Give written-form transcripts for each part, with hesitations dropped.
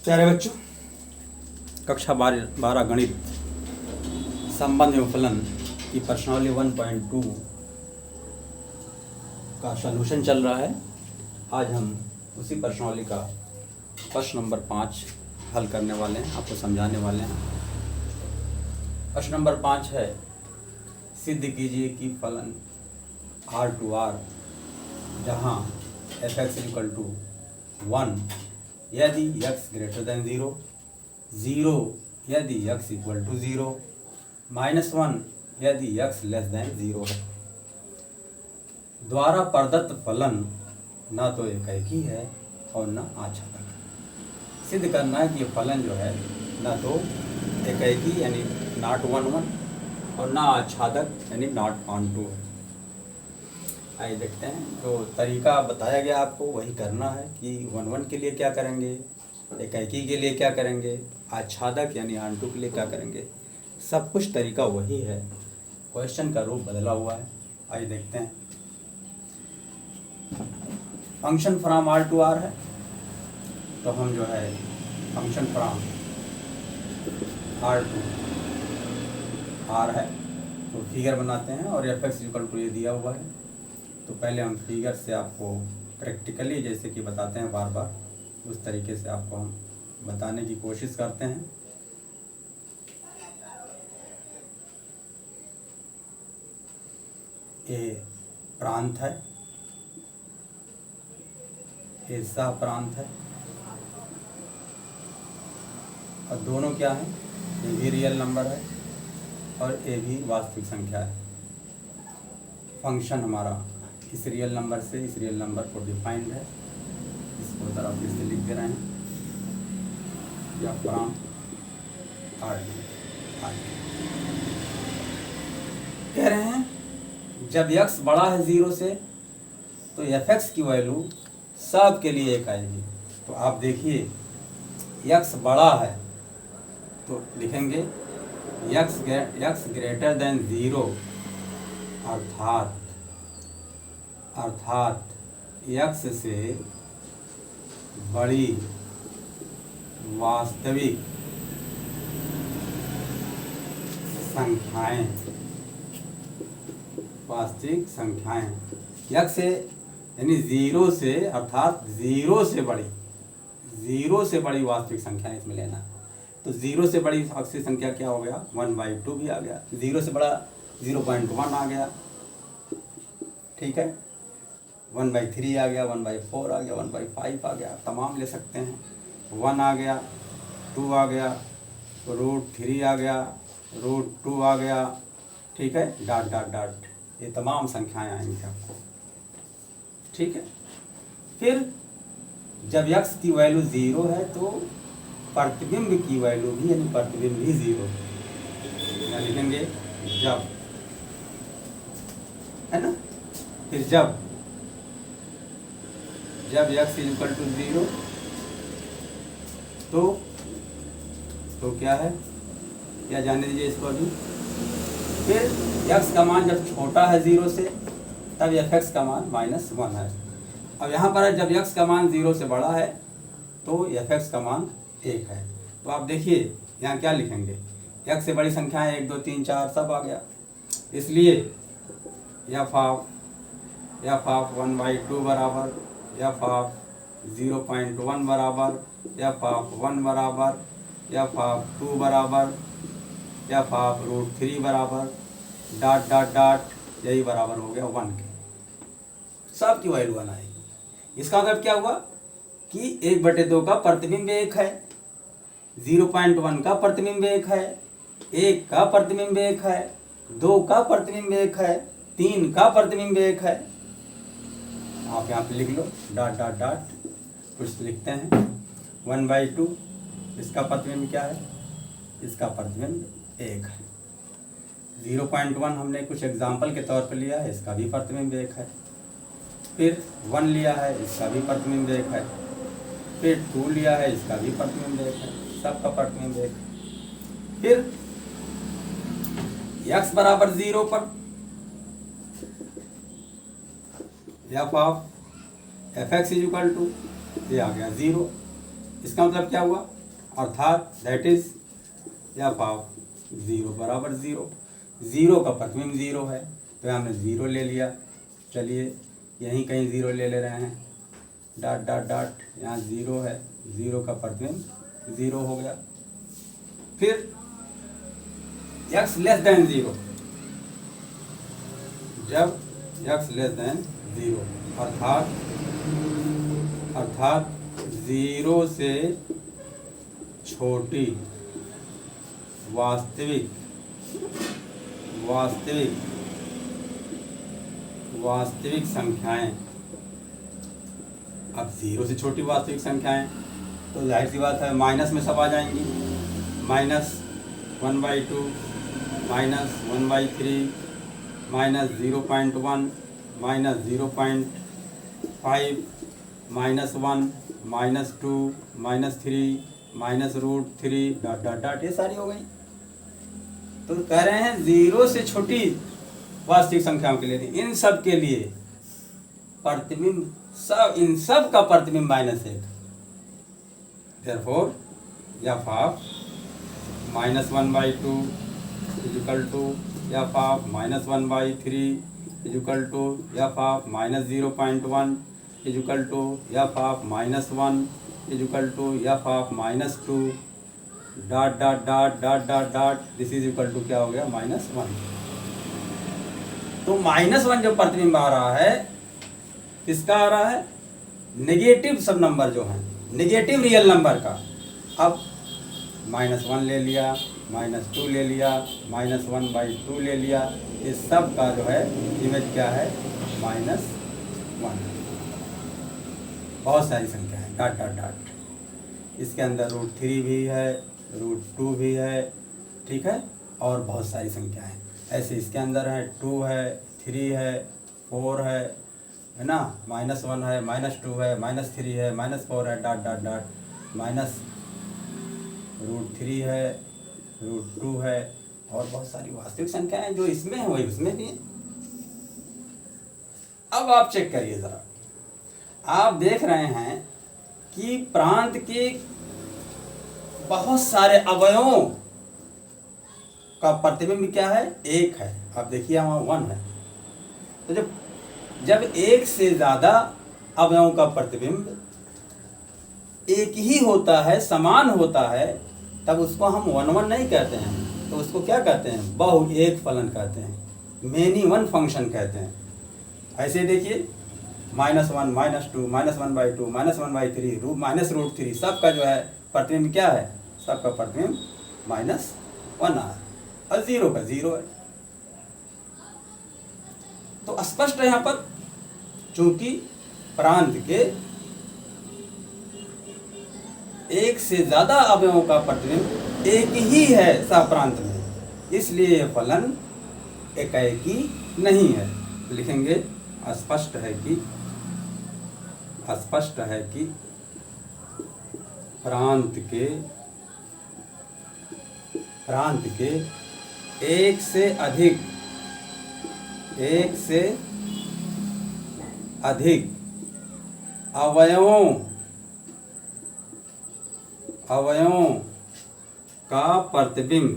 प्यारे बच्चों, कक्षा 12 गणित संबंध एवं फलन की प्रश्नावली 1.2 का सॉल्यूशन चल रहा है। आज हम उसी प्रश्नावली का प्रश्न नंबर 5 हल करने वाले हैं, आपको समझाने वाले हैं। प्रश्न नंबर 5 है, सिद्ध कीजिए कि फलन R to R जहाँ f(x)=1 यदि x greater than 0, 0 यदि x = 0, -1 यदि x less than 0 है। द्वारा प्रदत्त फलन ना तो एकैकी है और न आच्छादक है। सिद्ध करना है कि ये फलन जो है ना तो एकैकी यानी नॉट 1 1 और ना आच्छादक यानी नॉट ऑन 2 है। आइए देखते हैं, तो तरीका बताया गया आपको वही करना है कि 1 1 के लिए क्या करेंगे, एकैकी के लिए क्या करेंगे, आच्छादक यानी ऑन 2 के लिए क्या करेंगे। सब कुछ तरीका वही है, क्वेश्चन का रूप बदला हुआ है। आइए देखते हैं। Function from R to R है, तो हम जो है function from R to R है तो फिगर बनाते हैं और f(x) ये दिया हुआ है। तो पहले हम फिगर से आपको प्रैक्टिकली जैसे कि बताते हैं बार बार, उस तरीके से आपको हम बताने की कोशिश करते हैं। ये प्रांत है, ये सह प्रांत है और दोनों क्या है, ये भी रियल नंबर है और ये भी वास्तविक संख्या है। फंक्शन हमारा इस रियल नंबर से इस रियल नंबर को डिफाइंड है, इसको तरफ इससे लिख दे रहे हैं या फ्रॉम R कह रहे हैं जब x बड़ा है 0 से तो f(x) की वैल्यू सब के लिए 1 आएगी। तो आप देखिए x बड़ा है तो लिखेंगे x ग्रेटर देन 0 अर्थात x से बड़ी वास्तविक संख्याएं x से यानी 0 से अर्थात 0 से बड़ी वास्तविक संख्याएं इसमें लेना। तो 0 से बड़ी वास्तविक संख्या क्या हो गया, 1/2 भी आ गया। 0 से बड़ा 0.1 आ गया, ठीक है, 1/3 आ गया, 1/4 आ गया, 1/5 आ गया, तमाम ले सकते हैं। 1 आ गया, 2 आ गया, √3 आ गया, √2 आ गया, ठीक है, डॉट डॉट डॉट, ये तमाम संख्याएं आएंगी आपको, ठीक है। फिर जब x की वैल्यू 0 है तो प्रतिबिंब की वैल्यू भी यानी प्रतिबिंब भी 0 है, लिखेंगे जब, है ना। फिर जब x = 0 तो क्या है, क्या जाने दीजिए इसको अभी। फिर x का मान जब छोटा है 0 से तब f(x) का मान -1 है। अब यहाँ पर है जब x का मान 0 से बड़ा है तो f(x) का मान 1 है। तो आप देखिए यहाँ क्या लिखेंगे, x से बड़ी संख्याएं 1 2 3 4 सब आ गया, इसलिए f(1/2) बराबर, f(0.1) बराबर, f(1) बराबर, f(2) बराबर, f(√3) बराबर, डॉट डॉट डॉट, यही बराबर हो गया 1 के। सब की वैल्यू 1 आएगी। इसका मतलब क्या हुआ कि 1/2 का प्रतिबिंब 1 है, 0.1 का प्रतिबिंब 1 है, 1 का प्रतिबिंब 1 है, 2 का प्रतिबिंब 1 है, 3 का प्रतिबिंब 1 है। आप यहाँ पे लिख लो डॉट डॉट डॉट, कुछ लिखते हैं 1/2, इसका प्रतिबिंब क्या है, इसका प्रतिबिंब 1 है। 0.1 हमने कुछ एग्जाम्पल के तौर पर लिया है, इसका भी प्रतिबिंब 1 है। फिर 1 लिया है, इसका भी प्रतिबिंब 1 है। फिर 2 लिया है, इसका भी प्रतिबिंब 1 है, सबका प्रतिबिंब 1 है। फिर x बराबर 0 पर f(x) = ये आ गया 0, इसका मतलब क्या हुआ, अर्थात दैट इज एफ ऑफ 0 बराबर 0। 0 का प्रतिबिंब 0 है तो हमने 0 ले लिया। चलिए यहीं कहीं 0 ले रहे हैं, डॉट डॉट डॉट, यहाँ 0 है, 0 का प्रतिबिंब 0 हो गया। फिर x लेस देन 0, जब x लेस देन 0 अर्थात 0 से छोटी वास्तविक संख्याएं, अब 0 से छोटी वास्तविक संख्याएं तो जाहिर सी बात है माइनस में सब आ जाएंगी, -1/2, -1/3, -0.1, -0.5, -1, -2, -3, -√3 डॉट डॉट डॉट, ये सारी हो गई। तो कह रहे हैं 0 से छोटी वास्तविक संख्याओं के लिए, इन सब के लिए प्रतिबिंब, सब इन सब का प्रतिबिंब -1। Therefore f of -1/2 is equal to f of -1/3 is equal to f of -0.1 is equal to f of -1 is equal to f of -2 dot dot dot dot dot dot, this is equal to क्या हो गया, -1। तो -1 जो प्रतिबिंब आ रहा है किसका आ रहा है, नेगेटिव सब नंबर जो हैं, नेगेटिव रियल नंबर का। अब -1 ले लिया, -2 ले लिया, -1/2 ले लिया, इस सब का जो है इमेज क्या है, -1। बहुत सारी संख्या है, डॉट डॉट डॉट, इसके अंदर √3 भी है, √2 भी है, ठीक है, और बहुत सारी संख्या है। ऐसे इसके अंदर है 2 है, 3 है, 4 है ना, -1 है, -2 है, -3 है, -4 है, डॉट डॉट डॉट, -√3 है, √2 है, और बहुत सारी वास्तविक संख्याएं जो इसमें है वही उसमें भी है। अब आप चेक करिए जरा, आप देख रहे हैं कि प्रांत के बहुत सारे अवयवों का प्रतिबिंब क्या है, 1 है। आप देखिए वहाँ 1 है। तो जब एक से ज्यादा अवयवों का प्रतिबिंब एक ही होता है, समान होता है, तब उसको हम 1 नहीं कहते हैं, तो उसको क्या कहते हैं, बहु एक फलन कहते हैं, मेनी वन फंक्शन कहते हैं। ऐसे देखिए -1, -2, -1/2, -1/3, -√3, सबका जो है प्रतिबिंब क्या है, सबका प्रतिबिंब -1 आ रहा है, और 0 का 0 है। तो स्पष्ट है यहाँ पर, चूंकि प्रांत के एक से ज्यादा अवयवों का प्रतिबिंब एक ही है सहप्रांत में, इसलिए यह फलन एकाएकी नहीं है। लिखेंगे स्पष्ट है कि प्रांत के एक से अधिक अवयवों का प्रतिबिंब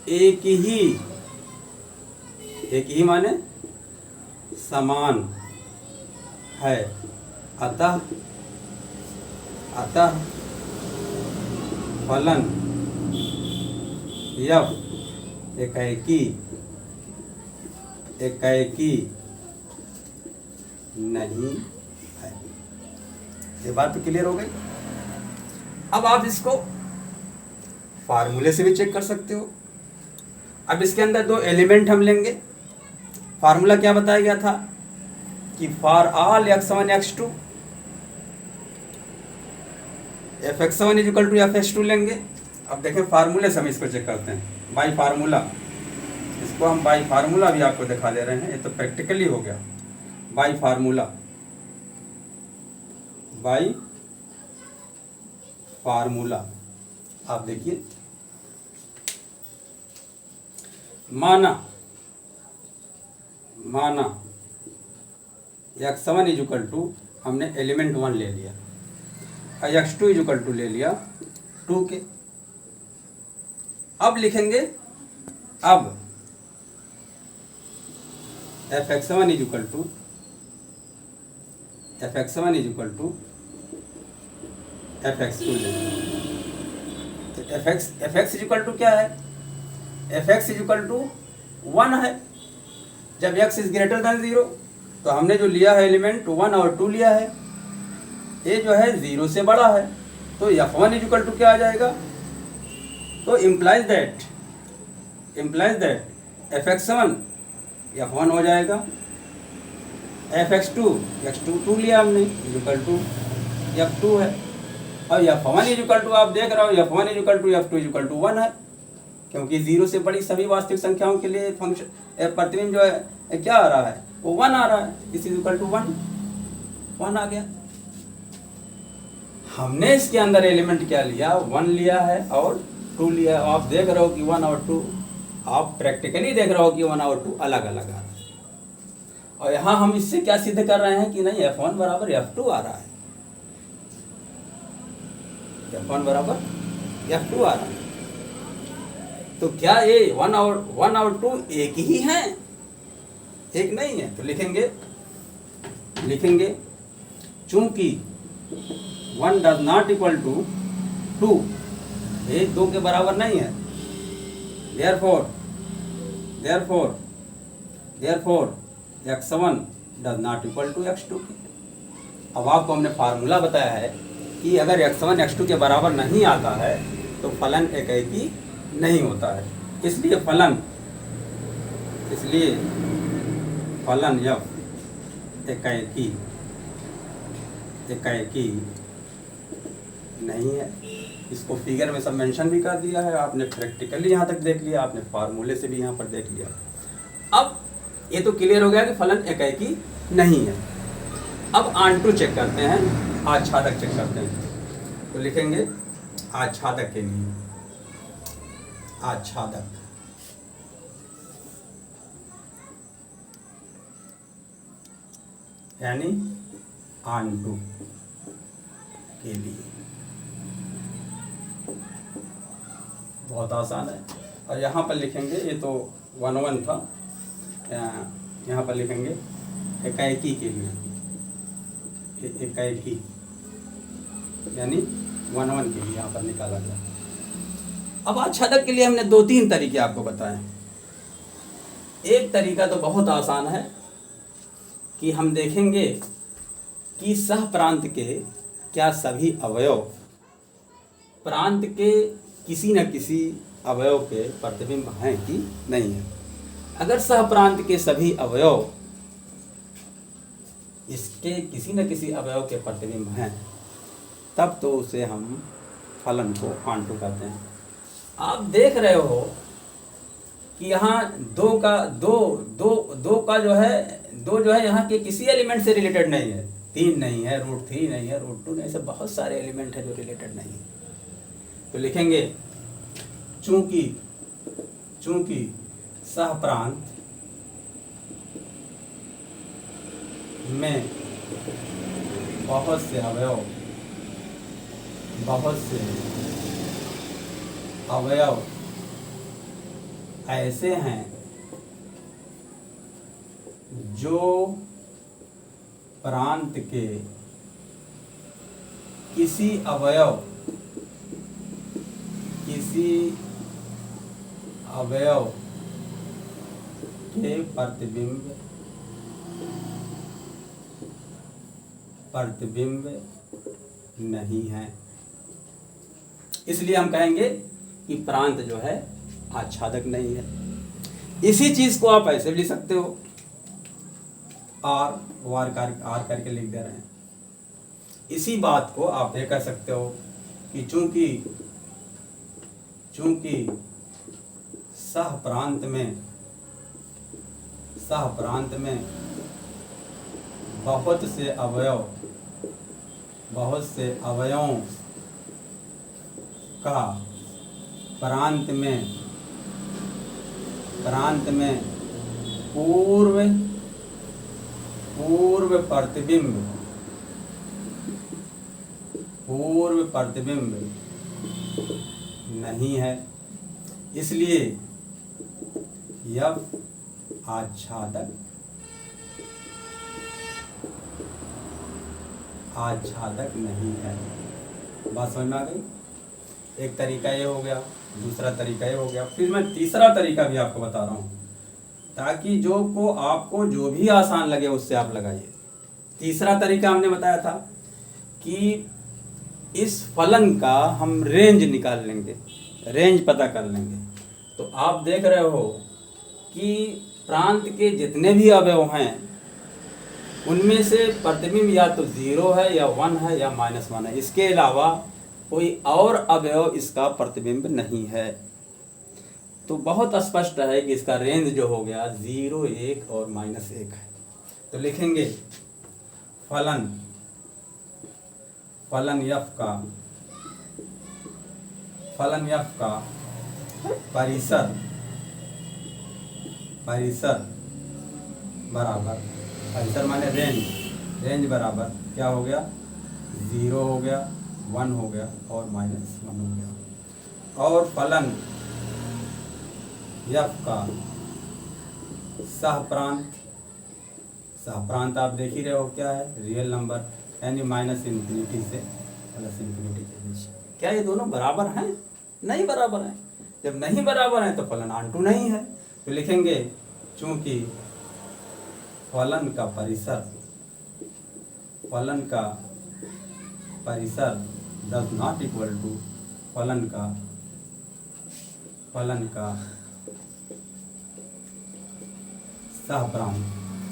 एक ही माने समान है, अतः फलन f एकाएकी नहीं है। ये बात तो क्लियर हो गई। अब आप इसको फार्मूले से भी चेक कर सकते हो। अब इसके अंदर 2 एलिमेंट हम लेंगे। फार्मूला क्या बताया गया था कि for all x1 x2 fx1 is equal to fx2 लेंगे। अब देखें फार्मूले से हम इसको चेक करते हैं, बाई फार्मूला। इसको हम बाई फार्मूला भी आपको दिखा दे रहे हैं, ये तो प्रैक्टिकली हो गया। बाई फार्मूला आप देखिए, माना x1 इज इक्वल टू हमने एलिमेंट 1 ले लिया और x2 इज इक्वल टू ले लिया 2 के। अब लिखेंगे, अब fx1 is equal to fx1 is equal to fx2 ले लिया। तो fx इज इक्वल टू क्या है, fx इज इक्वल टू 1 है। जब x इज ग्रेटर देन 0 तो हमने जो लिया है एलिमेंट 1 और 2 लिया है, ये जो है 0 से बड़ा है, तो f1 इज इक्वल टू क्या आ जाएगा, तो इम्प्लाइज दैट fx1 f1 हो जाएगा, fx2 2 लिया हमने इज इक्वल टू f2 है, और f1 इज इक्वल टू आप देख रहे हो f1 is equal to f2 is equal to 1 है, क्योंकि 0 से बड़ी सभी वास्तविक संख्याओं के लिए फंक्शन प्रतिबिंब जो है क्या आ रहा है, वो 1 आ रहा है, इस इज इक्वल टू 1 आ गया। हमने इसके अंदर एलिमेंट क्या लिया, 1 लिया है और 2 लिया है। आप देख रहे हो कि 1 और 2, आप प्रैक्टिकली देख रहे हो कि 1 और 2 अलग अलग आ रहा है, और यहाँ हम इससे क्या सिद्ध कर रहे हैं कि नहीं f1 बराबर f2 आ रहा है, f1 बराबर f2 आ रहा है। तो क्या ये 1 और 2 एक ही हैं, एक नहीं है? तो लिखेंगे चूंकि 1 डज नॉट इक्वल टू 2, 1 2 के बराबर नहीं है, therefore x1 does not equal to x2। अब आपको हमने फार्मूला बताया है कि अगर x1 x2 के बराबर नहीं आता है तो फलन एकाकी नहीं होता है, इसलिए फलन f एकाकी नहीं है। इसको फिगर में सब मेंशन भी कर दिया है, आपने प्रैक्टिकली यहाँ तक देख लिया, आपने फार्मूले से भी यहाँ पर देख लिया। अब ये तो क्लियर हो गया कि फलन एकाकी नहीं है। अब आंटू चेक करते हैं, आच्छादक चेक करते हैं। तो लिखेंगे आच्छादक के लिए, आच्छादक यानी आंटू के लिए बहुत आसान है। और यहाँ पर लिखेंगे, ये तो 1 था, यहाँ पर लिखेंगे एकाकी के लिए, एकाकी यानी 1 के लिए यहाँ पर निकाला गया। अब आच्छादक के लिए हमने 2-3 तरीके आपको बताए। एक तरीका तो बहुत आसान है कि हम देखेंगे कि सह प्रांत के क्या सभी अवयव प्रांत के किसी न किसी अवयव के प्रतिबिंब हैं कि नहीं है। अगर सह प्रांत के सभी अवयव इसके किसी न किसी अवयव के प्रतिबिंब हैं, तब तो उसे हम फलन को आंटू कहते हैं। आप देख रहे हो कि यहाँ 2 का जो है यहाँ के किसी एलिमेंट से रिलेटेड नहीं है, 3 नहीं है, √3 नहीं है, √2 नहीं, ऐसे बहुत सारे एलिमेंट है जो रिलेटेड नहीं है। तो लिखेंगे चूंकि सह प्रांत में बहुत से अवयव ऐसे हैं जो प्रांत के किसी अवयव के प्रतिबिंब नहीं है, इसलिए हम कहेंगे कि प्रांत जो है आच्छादक नहीं है। इसी चीज को आप ऐसे भी लिख सकते हो, आर करके लिख दे रहे हैं। इसी बात को आप ये कह सकते हो कि चूंकि सह प्रांत में बहुत से अवयवों का प्रांत में पूर्व प्रतिबिंब नहीं है, इसलिए यह आच्छादक नहीं है। बात समझ में आ गई? एक तरीका ये हो गया, दूसरा तरीका ये हो गया, फिर मैं तीसरा तरीका भी आपको बता रहा हूँ ताकि आपको जो भी आसान लगे उससे आप लगाइए। तीसरा तरीका हमने बताया था कि इस फलन का हम रेंज निकाल लेंगे, रेंज पता कर लेंगे। तो आप देख रहे हो कि प्रांत के जितने भी अवयव हैं उनमें से प्रतिबिंब या तो 0 है या 1 है या -1 है, इसके अलावा कोई और अवयव इसका प्रतिबिंब नहीं है। तो बहुत स्पष्ट है कि इसका रेंज जो हो गया 0, 1 और -1 है। तो लिखेंगे फलन f का परिसर बराबर, परिसर माने रेंज बराबर क्या हो गया? 0 हो गया, 1 हो गया और -1 हो गया। और फलन f का सहप्रांत आप देख ही रहे हो क्या है? रियल नंबर, यानी -∞ से +∞ के बीच। क्या ये दोनों बराबर हैं? नहीं बराबर हैं। जब नहीं बराबर हैं तो फलन ऑन टू नहीं है। तो लिखेंगे चूंकि फलन का परिसर डज नॉट इक्वल टू फलन का सहप्रांत,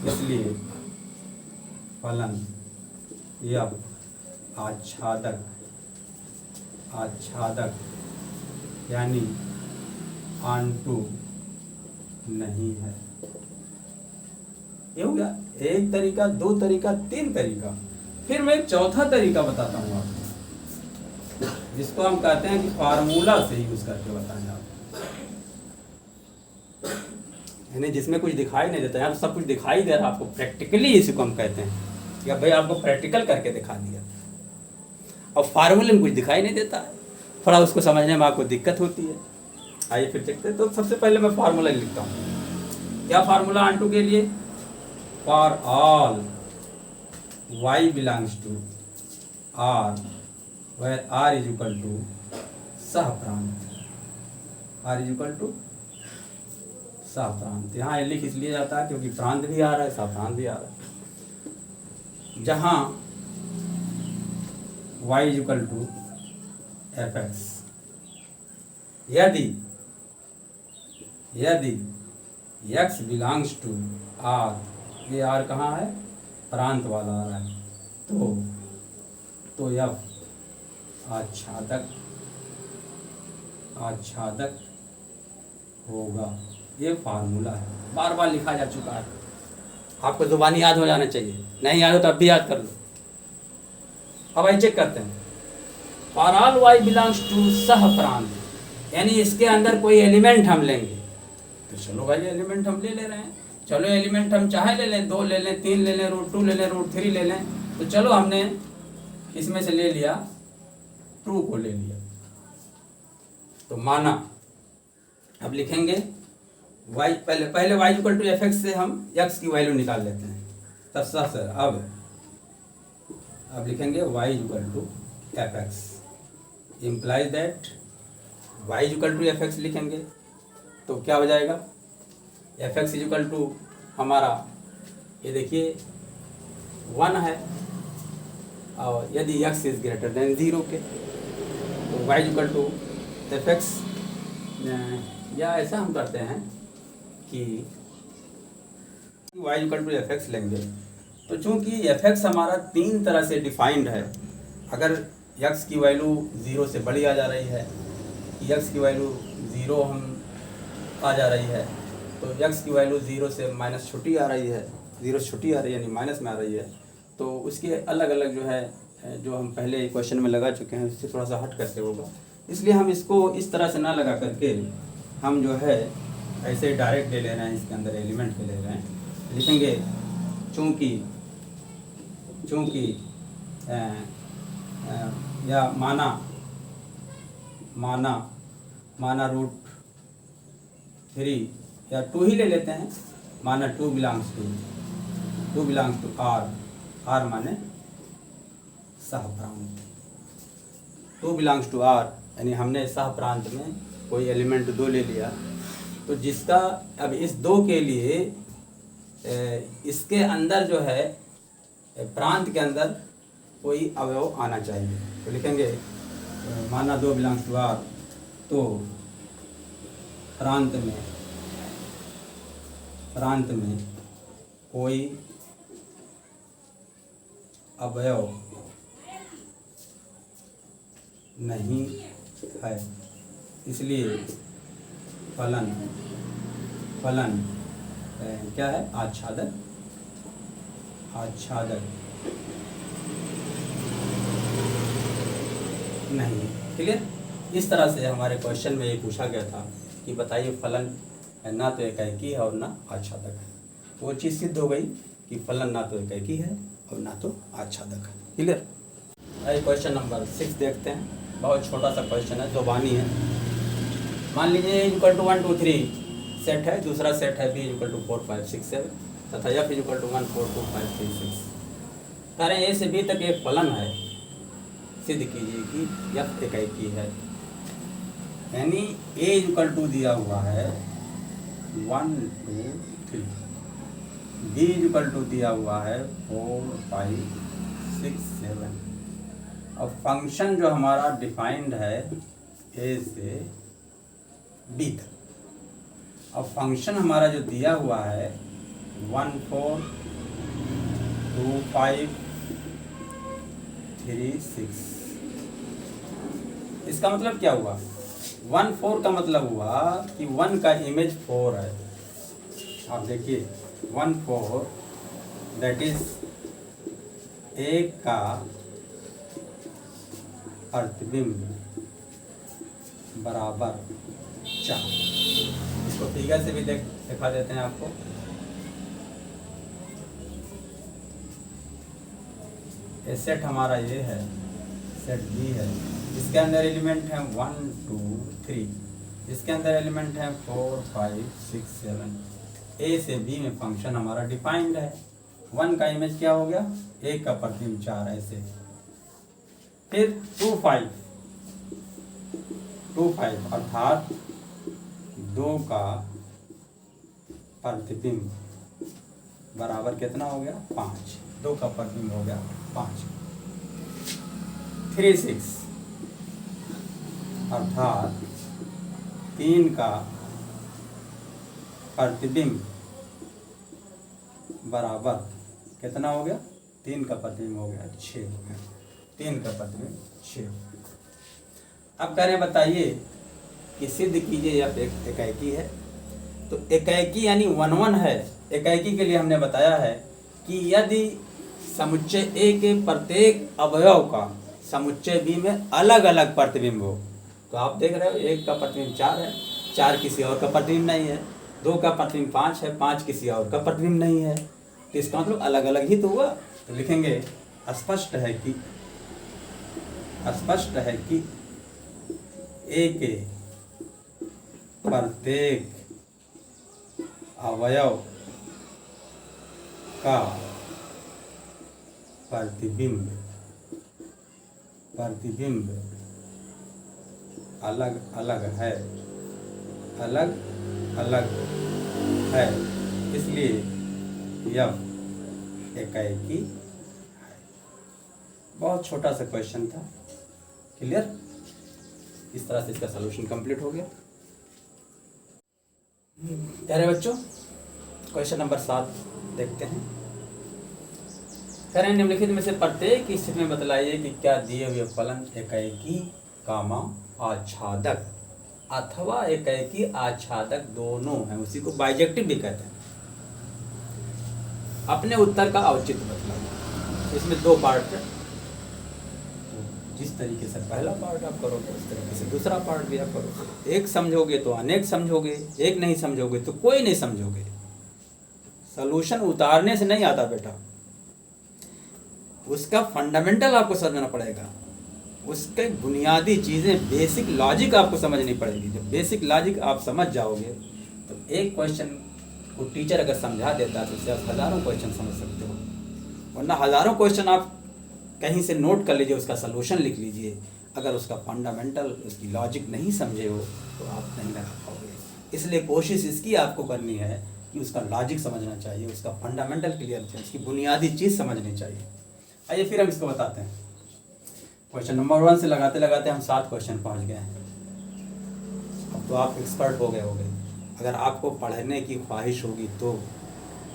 इसलिए फलन f आच्छादक यानी ऑनटू नहीं है। ये हो गया एक तरीका, दो तरीका, तीन तरीका। फिर मैं एक चौथा तरीका बताता हूँ आपको, जिसको हम कहते हैं कि फार्मूला से यूज करके बताएं आप, यानी जिसमें कुछ दिखाई नहीं देता। यहाँ तो सब कुछ दिखाई दे रहा है आपको, प्रैक्टिकली इसी को हम कहते हैं कि भाई आपको प्रैक्टिकल करके दिखा दिया। और फार्मूले में कुछ दिखाई नहीं देता है, थोड़ा उसको समझने में आपको दिक्कत होती है। आइए फिर देखते हैं। तो सबसे पहले मैं फार्मूला लिखता हूँ। क्या फार्मूला ऑन के लिए? For all y belongs to r where r is equal to सहप्रांत, r इज इक्वल टू सहप्रांत। यहाँ लिख इसलिए जाता है क्योंकि प्रांत भी आ रहा है, सहप्रांत भी आ रहा है। जहाँ y is equal to fx, यदि x बिलोंग्स टू r, ये r कहाँ है? प्रांत वाला आ रहा है, तो f आच्छादक होगा। ये फार्मूला है, बार बार लिखा जा चुका है, आपको जुबानी याद हो जाना चाहिए। नहीं याद हो तो अब भी याद कर लो। अब आइए चेक करते हैं। For all y belongs to सहप्रांत, यानी इसके अंदर कोई एलिमेंट हम लेंगे। तो चलो भाई एलिमेंट हम ले रहे हैं, चलो एलिमेंट हम चाहे ले लें, 2 ले लें, 3 ले लें, √2 ले लें, √3 ले लें। तो चलो हमने इसमें से ले लिया 2 को ले लिया, तो माना। अब लिखेंगे y, पहले y इक्वल टू fx से हम x की वैल्यू निकाल लेते हैं। तब सर अब लिखेंगे y equal to fx implies that y equal to fx लिखेंगे तो क्या हो जाएगा? fx इक्वल टू हमारा ये देखिए 1 है, और यदि x इज ग्रेटर देन 0 के तो y इक्वल टू fx, या ऐसा हम करते हैं कि y इक्वल टू fx लेंगे। तो चूंकि fx हमारा 3 तरह से डिफाइंड है, अगर x की वैल्यू 0 से बड़ी आ जा रही है, x की वैल्यू 0 हम आ जा रही है, तो x की वैल्यू 0 से माइनस छोटी आ रही है, 0 से छोटी आ रही है यानी माइनस में आ रही है, तो उसके अलग अलग जो है, जो हम पहले क्वेश्चन में लगा चुके हैं उससे थोड़ा सा हट करके होगा। इसलिए हम इसको इस तरह से ना लगा करके हम जो है ऐसे डायरेक्ट ले ले रहे हैं, इसके अंदर एलिमेंट ले ले रहे हैं। लिखेंगे चूंकि या माना रूट 3 या 2 ही ले लेते हैं, माना 2 बिलोंग्स टू आर माने सह प्रांत, 2 बिलोंग्स टू आर यानी हमने सह प्रांत में कोई एलिमेंट 2 ले लिया, तो जिसका अब इस 2 के लिए इसके अंदर जो है प्रांत के अंदर कोई अवयव आना चाहिए। तो लिखेंगे माना 2 बिलोंग्स टू आर, तो प्रांत में कोई अवयव नहीं है, इसलिए फलन क्या है, आच्छादक नहीं। क्लियर। इस तरह से हमारे क्वेश्चन में ये पूछा गया था कि बताइए फलन ना तो एकाएकी है और ना आच्छादक है। तो वो चीज़ सिद्ध हो गई कि फलन ना तो एकाएकी है और ना तो आच्छादक है। क्लियर। आइए क्वेश्चन नंबर 6 देखते हैं। बहुत छोटा सा क्वेश्चन है, 2 बानी है। मान लीजिए इक्वल टू 1 2 3 सेट है, दूसरा सेट है बी इक्वल टू 4 5 6 7 तथा एफ इक्वल टू 1 4 2 5 3 6। कह रहे हैं ए से बी तक एक फलन है, सिद्ध कीजिए कि एफ एकाएकी है। यानी ए इक्वल टू दिया हुआ है 1 2 3, बी इक्वल टू दिया हुआ है 4 5 6 7। अब फंक्शन जो हमारा डिफाइंड है ए से बी तक। अब फंक्शन हमारा जो दिया हुआ है 1 4 2 5 3 6, इसका मतलब क्या हुआ? 1 4 का मतलब हुआ कि 1 का इमेज 4 है। आप देखिए 1 4 दैट इज एक का प्रतिबिंब बराबर 4। इसको फिगर से भी दिखा देते हैं आपको। ये सेट हमारा ये है, सेट बी है, इसके अंदर एलिमेंट है 1 2 3, इसके अंदर एलिमेंट है 4 5 6 7। ए से बी में फंक्शन हमारा डिफाइंड है। 1 का इमेज क्या हो गया? 1 का प्रतिबिंब 4 ऐसे। फिर 2 5 अर्थात 2 का प्रतिबिंब बराबर कितना हो गया? 5। 2 का प्रतिबिंब हो गया 5। 3 6 अर्थात 3 का प्रतिबिंब बराबर कितना हो गया? 3 का प्रतिबिंब हो गया 6 हो गया। 3 का प्रतिबिंब 6 हो गया। अब कह रहे हैं बताइए कि सिद्ध कीजिए या एकाएकी है। तो एकाएकी यानी 1 1 है। एकाएकी के लिए हमने बताया है कि यदि समुच्चय ए के प्रत्येक अवयव का समुच्चय बी में अलग अलग प्रतिबिंब हो, तो आप देख रहे हो 1 का प्रतिबिंब 4 है, 4 किसी और का प्रतिबिंब नहीं है, 2 का प्रतिबिंब 5 है, 5 किसी और का प्रतिबिंब नहीं है, तो इसका मतलब अलग अलग ही तो हुआ। तो लिखेंगे स्पष्ट है कि ए के प्रत्येक अवयव का प्रतिबिंब अलग अलग है, इसलिए यह एकाएकी है। बहुत छोटा सा क्वेश्चन था। क्लियर। इस तरह से इसका सलूशन कंप्लीट हो गया। प्यारे बच्चों, क्वेश्चन नंबर 7 देखते हैं। कह रहे हैं निम्नलिखित में से प्रत्येक स्थिति में बतलाइए कि क्या दिए हुए फलन एकाएकी कामा आच्छादक अथवा एकाएकी आच्छादक दोनों हैं। उसी को बाइजेक्टिव भी कहते हैं। अपने उत्तर का औचित्य बतलाइए। इसमें 2 पार्ट है। जिस तरीके से पहला पार्ट आप करोगे उस तरीके से दूसरा पार्ट भी आप करोगे। एक समझोगे तो अनेक समझोगे, एक नहीं समझोगे तो कोई नहीं समझोगे। सॉल्यूशन उतारने से नहीं आता बेटा, उसका फंडामेंटल आपको समझना पड़ेगा, उसके बुनियादी चीज़ें, बेसिक लॉजिक आपको समझनी पड़ेगी। जब बेसिक लॉजिक आप समझ जाओगे तो एक क्वेश्चन को टीचर अगर समझा देता है तो उससे आप हज़ारों क्वेश्चन समझ सकते हो, वरना हज़ारों क्वेश्चन आप कहीं से नोट कर लीजिए, उसका सलूशन लिख लीजिए, अगर उसका फंडामेंटल, उसकी लॉजिक नहीं समझे हो तो आप नहीं लगा पाओगे। इसलिए कोशिश इसकी आपको करनी है कि उसका लॉजिक समझना चाहिए, उसका फंडामेंटल क्लियर चाहिए, उसकी बुनियादी चीज़ समझनी चाहिए। आइए फिर हम इसको बताते हैं। क्वेश्चन नंबर 1 से लगाते लगाते हम 7 क्वेश्चन पहुंच गए हैं। अब तो आप एक्सपर्ट हो गए होंगे। अगर आपको पढ़ने की ख्वाहिश होगी तो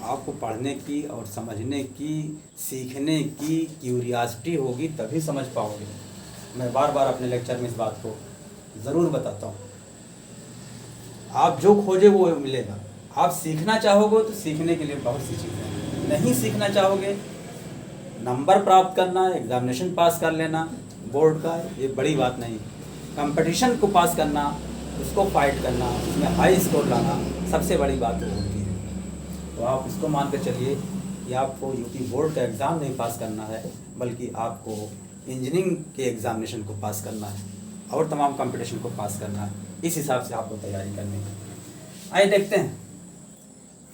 आपको पढ़ने की और समझने की, सीखने की क्यूरियासिटी होगी, तभी समझ पाओगे। मैं बार बार अपने लेक्चर में इस बात को ज़रूर बताता हूँ। आप जो खोजे वो मिलेगा। आप सीखना चाहोगे तो सीखने के लिए बहुत सी चीज़ें हैं। नहीं सीखना चाहोगे, नंबर प्राप्त करना, एग्जामिनेशन पास कर लेना बोर्ड का, ये बड़ी बात नहीं। कंपटीशन को पास करना, उसको फाइट करना, उसमें हाई स्कोर लाना, सबसे बड़ी बात वो होती है। तो आप इसको मान कर चलिए कि आपको यूपी बोर्ड का एग्ज़ाम नहीं पास करना है, बल्कि आपको इंजीनियरिंग के एग्ज़ामिनेशन को पास करना है और तमाम कंपटीशन को पास करना है। इस हिसाब से आपको तैयारी करनी है। आइए देखते हैं,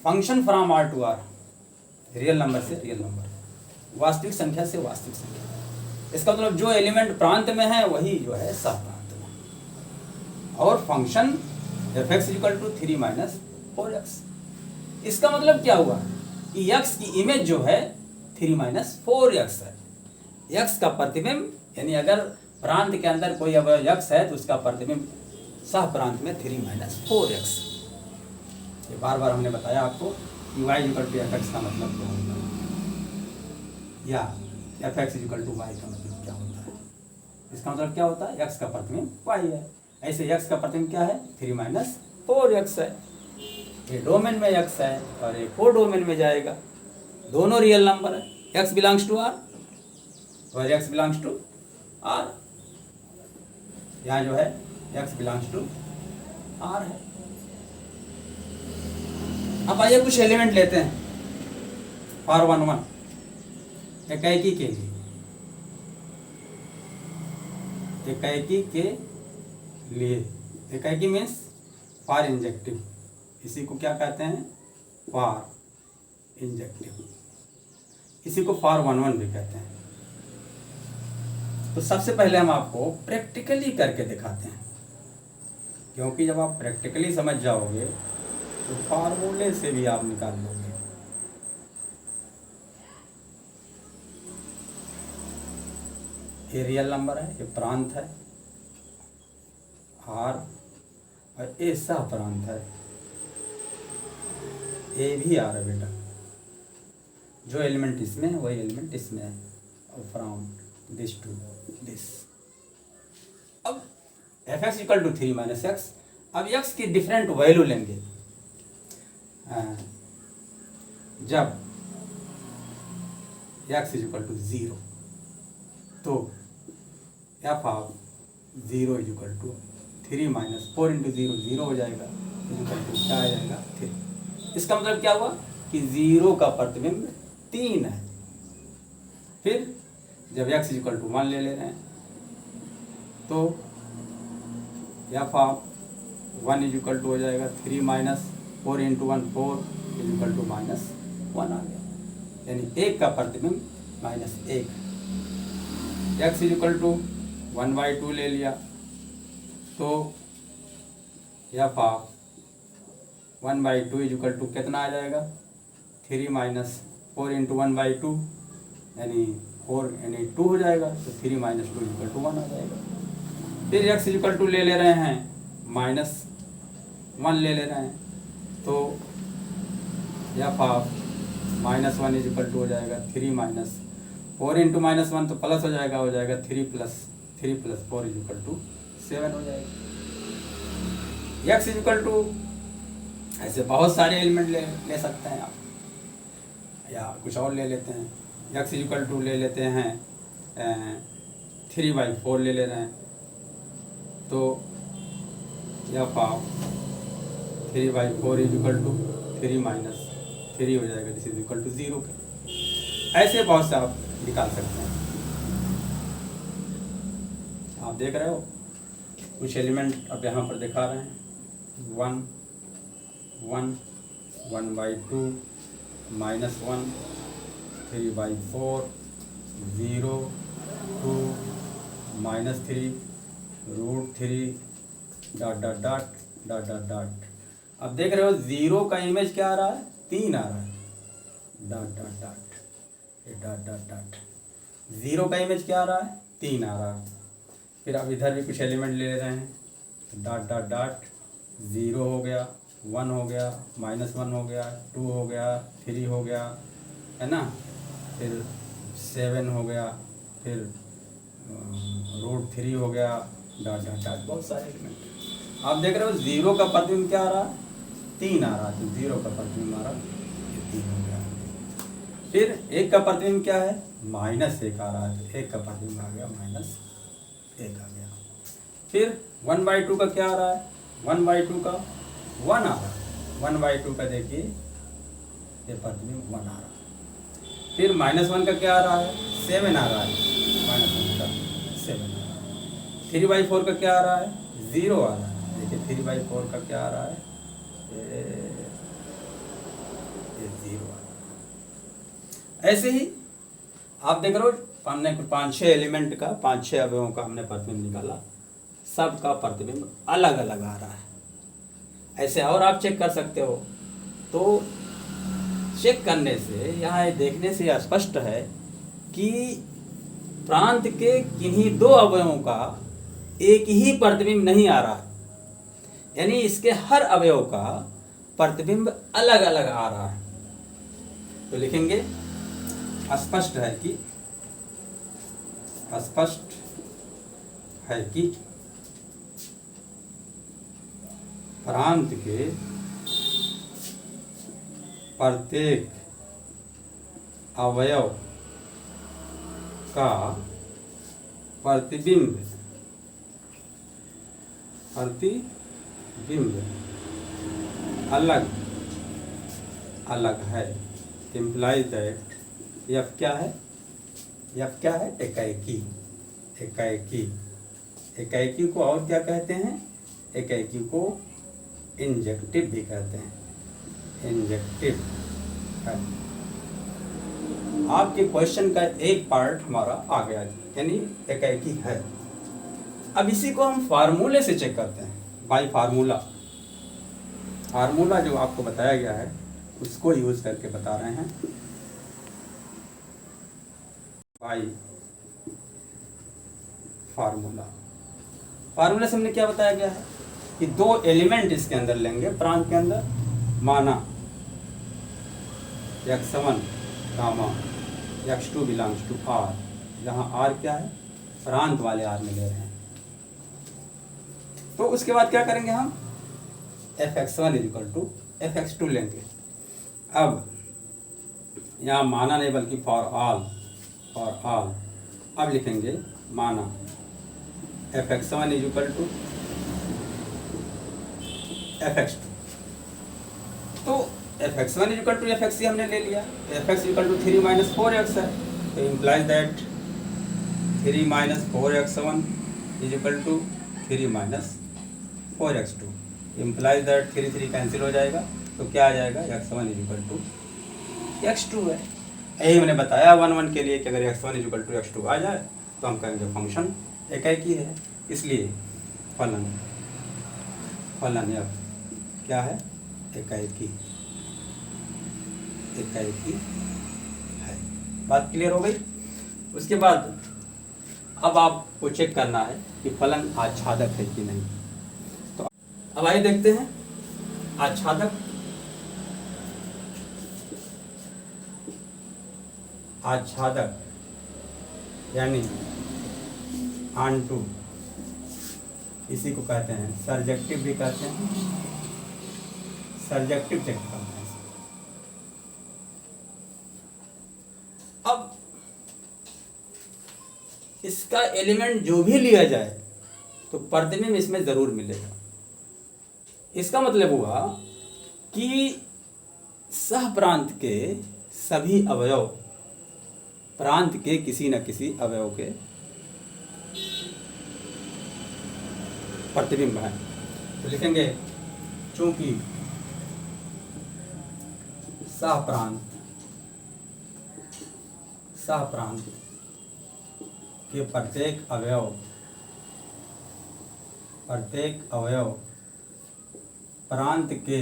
function from R to R, real number से रियल नंबर, वास्तविक संख्या से वास्तविक संख्या। इसका मतलब जो एलिमेंट प्रांत में है वही जो है सहप्रांत में। और फंक्शन f(x = 3 - 4x), इसका मतलब क्या हुआ कि x की इमेज जो है 3 - 4x है। x का प्रतिबिंब, यानी अगर प्रांत के अंदर कोई अवयव x है तो उसका प्रतिबिंब सह प्रांत में 3 - 4x। ये बार बार हमने बताया आपको कि y = fx का मतलब क्या होता है, या fx = y का मतलब क्या होता है। इसका मतलब क्या होता है, x का प्रतिबिंब y है। ऐसे x का प्रतिबिंब क्या है, 3 - 4x है। ये डोमेन में x है और ये को डोमेन में जाएगा, दोनों रियल नंबर है। x बिलोंग्स टू r और x बिलोंग्स टू r। यहाँ जो है x बिलोंग्स टू r है। अब आइए कुछ एलिमेंट लेते हैं फॉर 1 एकाएकी के लिए, एकाएकी के लिए। एकाएकी मीन्स फॉर इंजेक्टिव, इसी को क्या कहते हैं, फॉर इंजेक्टिव। इसी को फॉर 1 भी कहते हैं। तो सबसे पहले हम आपको प्रैक्टिकली करके दिखाते हैं, क्योंकि जब आप प्रैक्टिकली समझ जाओगे तो फार्मूले से भी आप निकाल लोगे। ये रियल नंबर है, ये प्रांत है r, और ए सह प्रांत है, ए भी r है बेटा। जो एलिमेंट इसमें है वही एलिमेंट इसमें है, और फ्रॉम दिस टू दिस। अब f(x = 3 - x), अब x की डिफरेंट वैल्यू लेंगे। जब x = 0 तो f(0 = 3 - 4 × 0 0 हो जाएगा, क्या आ जाएगा 3। इसका मतलब क्या हुआ कि 0 का प्रतिबिंब 3 है। फिर जब x = 1 ले रहे हैं तो f(1 = हो जाएगा 3 - 4 × 1 4 = -1 आ गया, यानी 1 का प्रतिबिंब -1। x = 1/2 ले लिया तो f(1/2 = कितना आ जाएगा, 3 - 4 × 1/2 यानी 4 यानी 2 हो जाएगा, तो 3 - 2 = 1 आ जाएगा। फिर x = ले रहे हैं -1 ले रहे हैं तो f(-1 = हो जाएगा 3 - 4 × -1 तो प्लस हो जाएगा 3 + 4 = 7 हो जाएगा। x = ऐसे बहुत सारे एलिमेंट ले सकते हैं आप, या कुछ और ले लेते हैं। x = ले लेते हैं 3/4 ले रहे हैं तो f(3/4 = 3 - 3 हो जाएगा, दिस इज इक्वल टू 0 के। ऐसे बहुत से आप निकाल सकते हैं। आप देख रहे हो कुछ एलिमेंट अब यहाँ पर दिखा रहे हैं, 1 1 1/2 -1 3/4 0 2 -3 √3 ... अब देख रहे हो 0 का इमेज क्या आ रहा है, 3 आ रहा है, ... 0 का इमेज क्या आ रहा है, 3 आ रहा है। फिर अब इधर भी कुछ एलिमेंट ले रहे हैं, ... 0 हो गया, 1 हो गया, -1 हो गया, 2 हो गया, 3 हो गया, है ना, फिर 7 हो गया, फिर √3 हो गया, ... बहुत सारे एलिमेंट। आप देख रहे हो 0 का प्रतिबिंब क्या आ रहा है, 3 आ रहा है, तो 0 का प्रतिबिंब हमारा 3 हो गया। फिर 1 का प्रतिबिंब क्या है, -1 आ रहा है, तो 1 का प्रतिबिंब आ गया -1 आ गया। फिर 1/2 का क्या आ रहा है, 1/2 का 1 आ रहा है, 1/2 का देखिए ये प्रतिबिंब 1 आ रहा है। फिर -1 का क्या आ रहा है, 7 आ रहा है, -1 का 7 आ रहा है। 3/4 का क्या आ रहा है, 0 आ रहा है, देखिए 3/4 का क्या आ रहा है, ये 0 आ रहा है। ऐसे ही आप देख रहे हो हमने 5-6 एलिमेंट का 5-6 अवयवों का हमने प्रतिबिंब निकाला, सबका प्रतिबिंब अलग अलग आ रहा है। ऐसे और आप चेक कर सकते हो। तो चेक करने से यहाँ देखने से स्पष्ट है कि प्रांत के किन्हीं 2 अवयवों का एक ही प्रतिबिंब नहीं आ रहा है, यानी इसके हर अवयव का प्रतिबिंब अलग अलग आ रहा है। तो लिखेंगे स्पष्ट है कि प्रांत के प्रत्येक अवयव का प्रतिबिंब अलग अलग है। इम्प्लाइज दैट यह क्या है, एकाएकी को और क्या कहते हैं, एकाएकी को इंजेक्टिव भी कहते हैं, इंजेक्टिव है। आपके क्वेश्चन का एक पार्ट हमारा आ गया, यानी एकाएकी है। अब इसी को हम फार्मूले से चेक करते हैं, बाय फार्मूला जो आपको बताया गया है उसको यूज करके बता रहे हैं। बाय फार्मूला से हमने क्या बताया गया है कि 2 एलिमेंट इसके अंदर लेंगे, प्रांत के अंदर, माना x1 comma x2 belongs to r, जहाँ r क्या है, प्रांत वाले r में ले रहे हैं। तो उसके बाद क्या करेंगे, हम fx1 = fx2 लेंगे। अब यहाँ माना नहीं बल्कि फॉर ऑल, अब लिखेंगे माना fx1 = fx2। तो fx1 = fx हमने ले लिया, fx = 3 - 4x है, तो implies that 3 - 4x1 = 3 - 4x2, implies that 3 cancel हो जाएगा, तो क्या आ जाएगा, x1 = x2 है। यही मैंने बताया 1 के लिए कि अगर x1 = x2 आ जाए तो हम कहेंगे फंक्शन एकाएकी है। इसलिए फलन f क्या है, एकाएकी है। बात क्लियर हो गई। उसके बाद अब आपको चेक करना है कि फलन आच्छादक है कि नहीं। तो अब आइए देखते हैं आच्छादक यानी ऑनटू, इसी को कहते हैं सर्जेक्टिव भी कहते हैं, सर्जेक्टिव चेक करते हैं। अब इसका एलिमेंट जो भी लिया जाए तो प्रतिबिंब इसमें जरूर मिलेगा। इसका मतलब हुआ कि सह प्रांत के सभी अवयव प्रांत के किसी न किसी अवयव के प्रतिबिंब है। तो लिखेंगे चूंकि सह प्रांत के प्रत्येक अवयव प्रांत के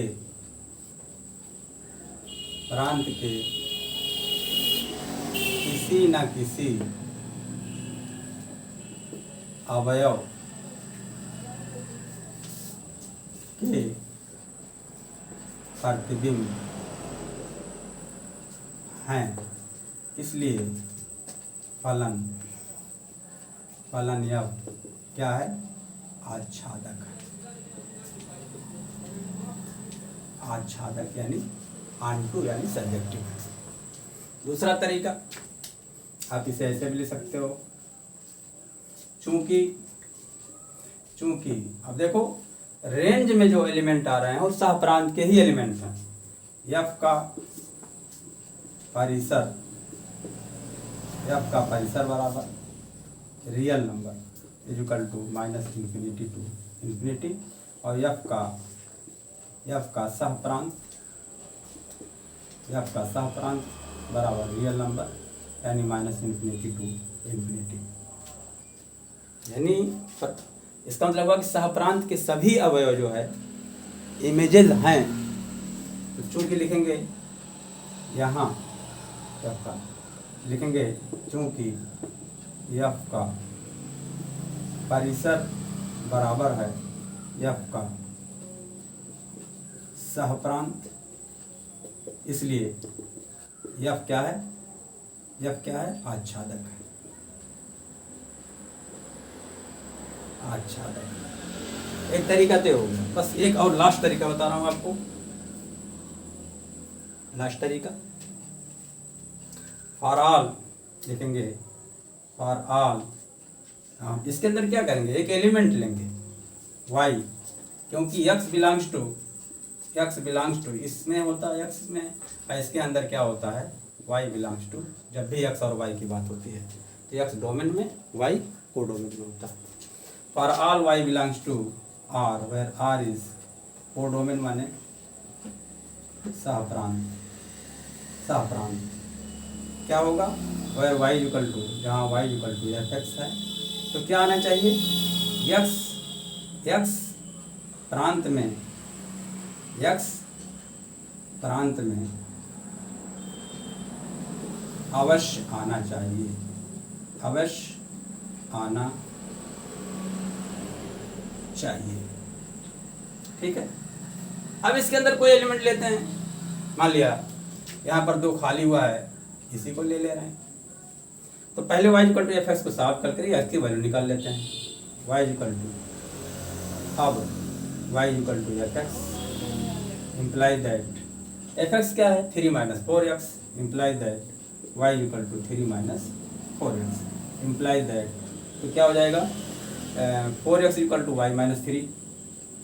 किसी न किसी अवयव के प्रतिबिंब हैं, इसलिए फलन यह क्या है? आच्छादक यानी आंटू यानी सब्जेक्टिव है। दूसरा तरीका आप इसे ऐसे भी ले सकते हो, चूंकि अब देखो रेंज में जो एलिमेंट आ रहे हैं वो सह प्रांत के ही एलिमेंट हैं। एफ का परिसर बराबर real number equal to -∞ to infinity, और एफ का सह प्रांत बराबर रियल नंबर यानी -∞ टू इन्फिनिटी। यानी इसका मतलब हुआ कि सह प्रांत के सभी अवयव जो है इमेजेस हैं। तो चूंकि लिखेंगे यहाँ एफ का लिखेंगे चूंकि एफ का परिसर बराबर है एफ का सह प्रांत, इसलिए एफ क्या है? आच्छादक है। एक तरीका तो हो गया, बस एक और लास्ट तरीका बता रहा हूं आपको। लास्ट तरीका फॉर ऑल लिखेंगे, फॉर ऑल इसके अंदर क्या करेंगे? एक एलिमेंट लेंगे y, क्योंकि x बिलोंग्स टू इसमें होता है x में, और इसके अंदर क्या होता है? y belongs to. जब भी x और y की बात होती है तो x डोमेन में, y कोडोमेन में होता है। For all y belongs to r, where r is codomain माने सह प्रांत क्या होगा? वेयर y इक्वल टू, जहाँ y इक्वल टू fx है, तो क्या आना चाहिए? x प्रांत में अवश्य आना चाहिए। ठीक है। अब इसके अंदर कोई एलिमेंट लेते हैं, मान लिया यहाँ पर 2 खाली हुआ है, इसी को ले रहे हैं। तो पहले y इक्वल टू fx को साफ करके x की वैल्यू निकाल लेते हैं। y इक्वल टू, अब y equal to fx imply that fx क्या है? 3 - 4x, imply that y equal to 3 - 4x, imply that, तो क्या हो जाएगा? 4x equal to y - 3,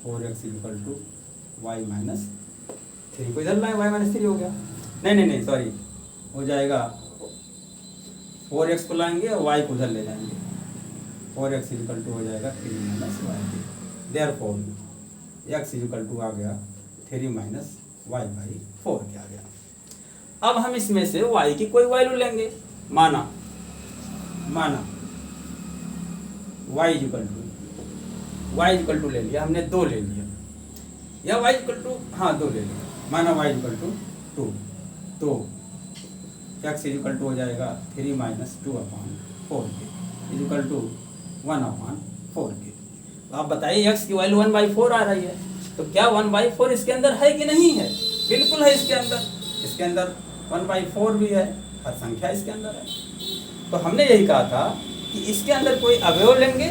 4x equal to y - 3 को इधर लाए, y - 3 हो गया। नहीं सॉरी, हो जाएगा 4x को लाएंगे और y को उधर ले जाएंगे, 4x इक्वल टू हो जाएगा 3 - y, therefore x equal to आ गया 3 - y/4 के आ गया। अब हम इसमें से y की कोई वैल्यू लेंगे, माना y इक्वल टू ले लिया हमने, 2 ले लिया, या y इक्वल टू 2 ले लिया, माना y इक्वल टू 2, तो x इक्वल टू हो जाएगा 3 - 2/4 के इक्वल टू 1/4 के। तो आप बताइए x की वैल्यू 1/4 आ रही है, तो क्या 1/4 इसके अंदर है कि नहीं है? बिल्कुल है। इसके अंदर 1/4 भी है, हर संख्या इसके अंदर है। तो हमने यही कहा था कि इसके अंदर कोई अवयव लेंगे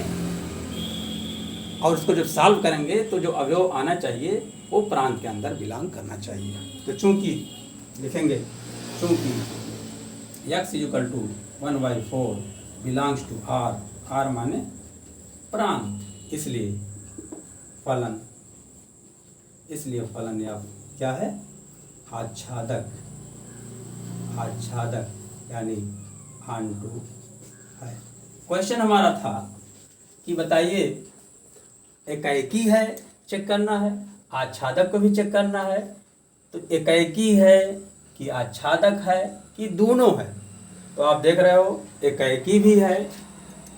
और उसको जब सॉल्व करेंगे तो जो अवयव आना चाहिए वो प्रांत के अंदर बिलोंग करना चाहिए। तो चूंकि लिखेंगे x equal to 1/4 belongs to r माने प्रांत, इसलिए फलन या क्या है? आच्छादक, आच्छादक यानी ऑनटू है। क्वेश्चन हमारा था कि बताइए एकाएकी है चेक करना है, आच्छादक को भी चेक करना है, तो एकाएकी है कि आच्छादक है कि दोनों है। तो आप देख रहे हो एकाएकी भी है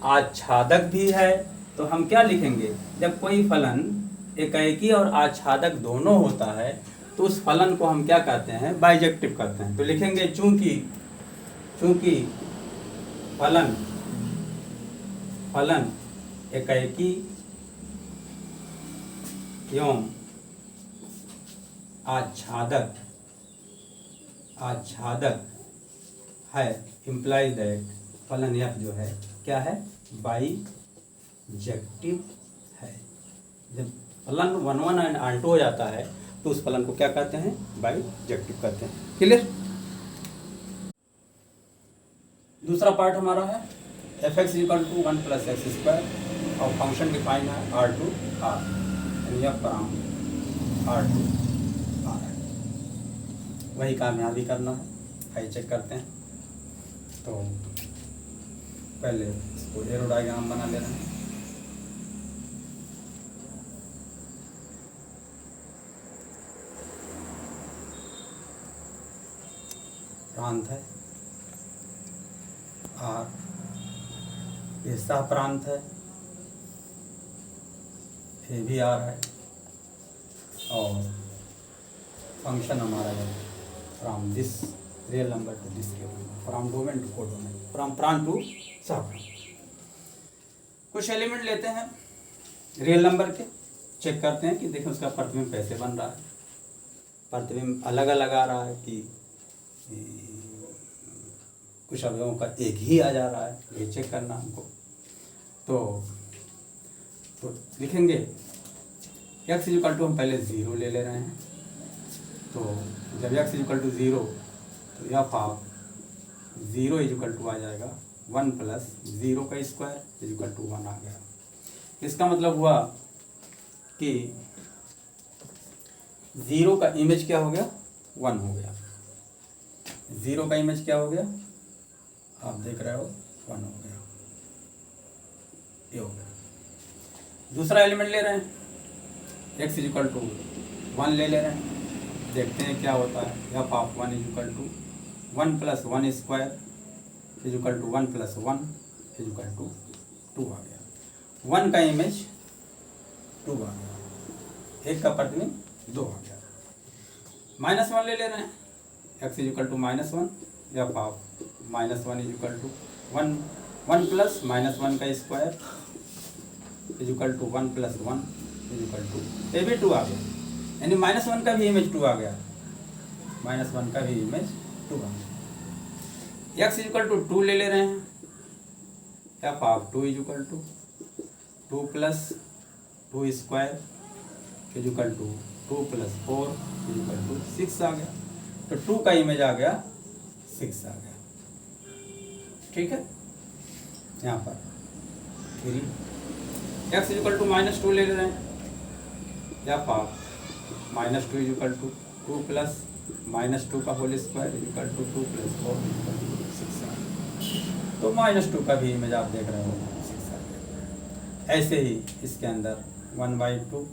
आच्छादक भी है। तो हम क्या लिखेंगे, जब कोई फलन एकाएकी और आच्छादक दोनों होता है तो उस फलन को हम क्या कहते हैं, बाइजेक्टिव कहते हैं। तो लिखेंगे चूंकि फलन एकाएकी एवं आच्छादक है, इम्प्लाइज दैट फलन एफ जो है क्या है, बाइजेक्टिव है। जब फलन 1 1 एंड ऑनटू हो जाता है तो उस फलन को क्या कहते हैं, बाइजेक्टिव कहते हैं। क्लियर। दूसरा पार्ट हमारा है F X equal to 1 + x² और फंक्शन डिफाइन है R2 R, F from R2 R है। वही काम यहाँ भी करना है, आइए चेक करते हैं। तो पहले इसको एरो डायग्राम बना ले रहे हैं। प्रांत है R, ये सह प्रांत है, ये भी R है, और फंक्शन हमारा है from this real number to this real number, from domain to codomain, from प्रांत टू सह प्रांत। कुछ एलिमेंट लेते हैं रियल नंबर के, चेक करते हैं कि देखें उसका प्रतिबिंब कैसे बन रहा है। प्रतिबिंब अलग अलग आ रहा है कि कुछ अवयवों का एक ही आ जा रहा है, ये चेक करना हमको। तो लिखेंगे x इक्वल टू हम पहले 0 ले रहे हैं। तो जब x इक्वल टू 0 तो एफ ऑफ 0 इक्वल टू आ जाएगा 1 + 0 का स्क्वायर इक्वल टू 1 आ गया। इसका मतलब हुआ कि 0 का इमेज क्या हो गया, 1 हो गया। 0 का इमेज क्या हो गया, आप देख रहे हो 1 हो गया, ये हो गया। दूसरा एलिमेंट ले रहे हैं x इक्वल टू 1 ले रहे हैं, देखते हैं क्या होता है। F of 1 equal to 1 + 1 square equal to 1 + 1 equal to 2 आ गया। 1 का इमेज 2 आ गया, 1 का प्रतिबिंब 2 आ गया। -1 ले रहे हैं x equal to -1, F of -1 equal to 1 + -1 का square equal to 1 + 1 equal to, ये भी 2 आ गया, यानी -1 का भी इमेज 2 आ गया, -1 का भी इमेज 2 आ गया। x इक्वल टू 2 ले रहे हैं, F of 2 equal to 2 + 2 square equal to 2 + 4 equal to 6 आ गया। तो 2 का इमेज आ गया 6 आ गया, ठीक है। यहाँ पर 3 x इक्वल टू -2 ले रहे हैं, एफ ऑफ -2 इक्वल टू 2 + -2 का whole square equal to 2 + 4 equal to 6 आ गया। तो -2 का भी इमेज आप देख रहे हो 6 आ गया। ऐसे ही इसके अंदर 1/2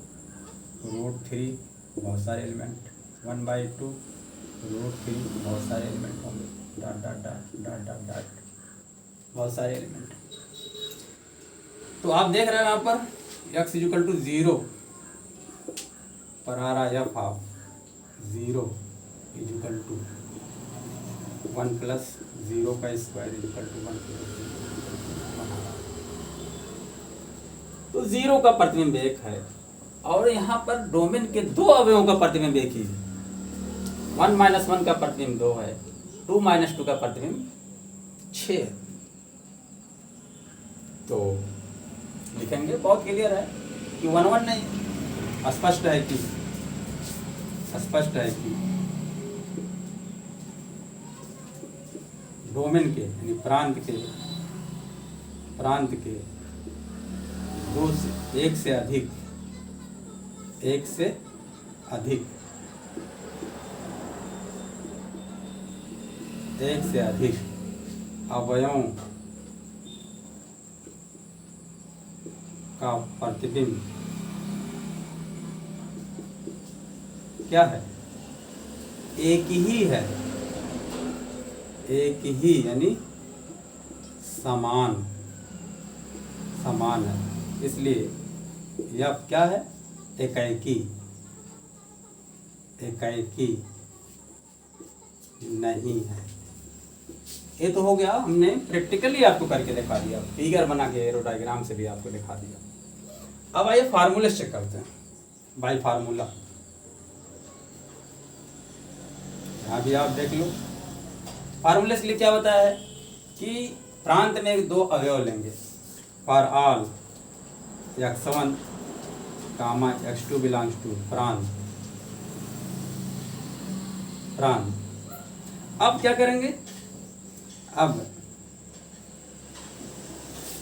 √3 बहुत सारे एलिमेंट, 1/2 √3 बहुत सारे एलिमेंट होंगे, dot dot dot dot dot dot बहुत सारे एलिमेंट। तो आप देख रहे हो यहाँ पर x इक्वल टू 0 पर आ रहा है एफ ऑफ 0 इक्वल टू 1 + 0 का स्क्वायर इक्वल टू 1 + तो 0 का प्रतिबिंब 1 है, और यहाँ पर डोमेन के 2 अवयवों का प्रतिबिंब एक ही है। 1 - 1 का प्रतिबिंब 2 है, 2 - 2 का प्रतिबिंब 6 है। तो लिखेंगे बहुत क्लियर है कि 1 1 नहीं, स्पष्ट है कि डोमेन के यानी प्रांत के 1 से अधिक एक से अधिक अवयवों का प्रतिबिंब क्या है? एक ही है, एक ही यानी समान, समान है, इसलिए यह क्या है? एकाएकी, एकाएकी नहीं है। ये तो हो गया, हमने प्रैक्टिकली आपको करके दिखा दिया, फिगर बना के एरो डायग्राम से भी आपको दिखा दिया। अब आइए फार्मूले चेक करते हैं बाय फार्मूला। यहाँ भी आप देख लो, फार्मूले के लिए क्या बताया है कि प्रांत में दो अवयव लेंगे, for all x1 comma x2 belongs to प्रांत, प्रांत। अब क्या करेंगे? अब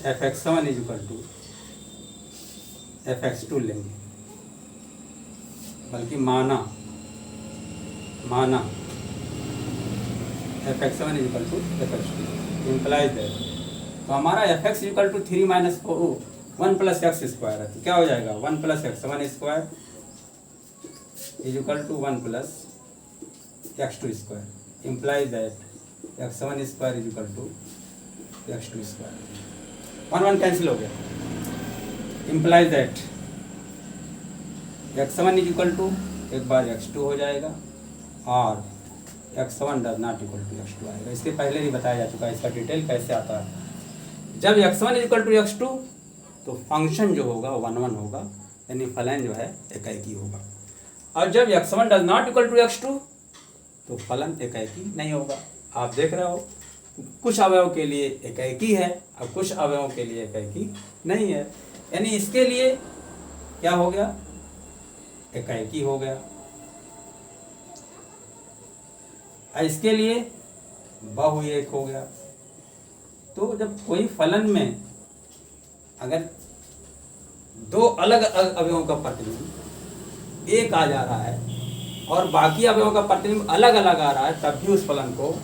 fx1 is equal to fx2 लेंगे, बल्कि माना fx1 is equal to fx2 implies that, तो हमारा fx equal to 3 minus 1 plus X square है, तो क्या हो जाएगा? 1 plus x1 square is equal to 1 plus x2 square implies that x1 square is equal to x2 square. 1 1 cancel हो गया, implies that x1 is equal to एक बार x2 हो जाएगा और x1 does not equal to x2 आएगा। इसके पहले ही बताया जा चुका है, इसका डिटेल कैसे आता है। जब x1 is equal to x2 तो फंक्शन जो होगा 1 1 होगा, यानी फलन जो है एकाएकी होगा, और जब x1 does not equal to x2 तो फलन एकाएकी नहीं होगा। आप देख रहे हो, कुछ अवयव के लिए एकाएकी है और कुछ अवयवों के लिए एकाएकी नहीं है, यानी इसके लिए क्या हो गया? एकाएकी हो गया, और इसके लिए बहु एक हो गया। तो जब कोई फलन में अगर दो अलग अलग अवयवों का प्रतिबिंब एक आ जा रहा है और बाकी अवयवों का प्रतिबिंब अलग अलग आ रहा है, तब भी उस फलन को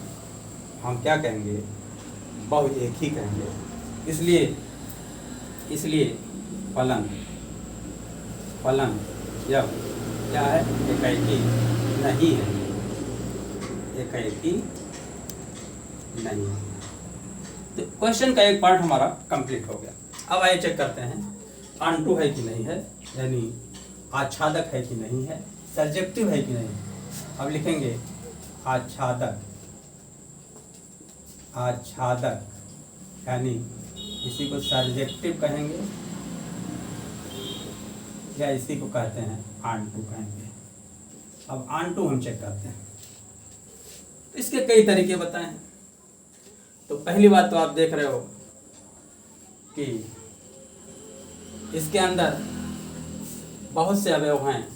हम क्या कहेंगे? बहु एक ही कहेंगे। इसलिए फलन जब क्या है? एकाएकी नहीं है, एकाएकी नहीं है। तो क्वेश्चन का एक पार्ट हमारा कंप्लीट हो गया। अब आइए चेक करते हैं ऑनटू है कि नहीं है, यानी आच्छादक है कि नहीं है, सर्जेक्टिव है कि नहीं। अब लिखेंगे आच्छादक, आच्छादक यानी इसी को सर्जेक्टिव कहेंगे या इसी को कहते हैं ऑनटू कहेंगे। अब ऑनटू हम चेक करते हैं, इसके कई तरीके बताए हैं। तो पहली बात तो आप देख रहे हो कि इसके अंदर बहुत से अवयव हैं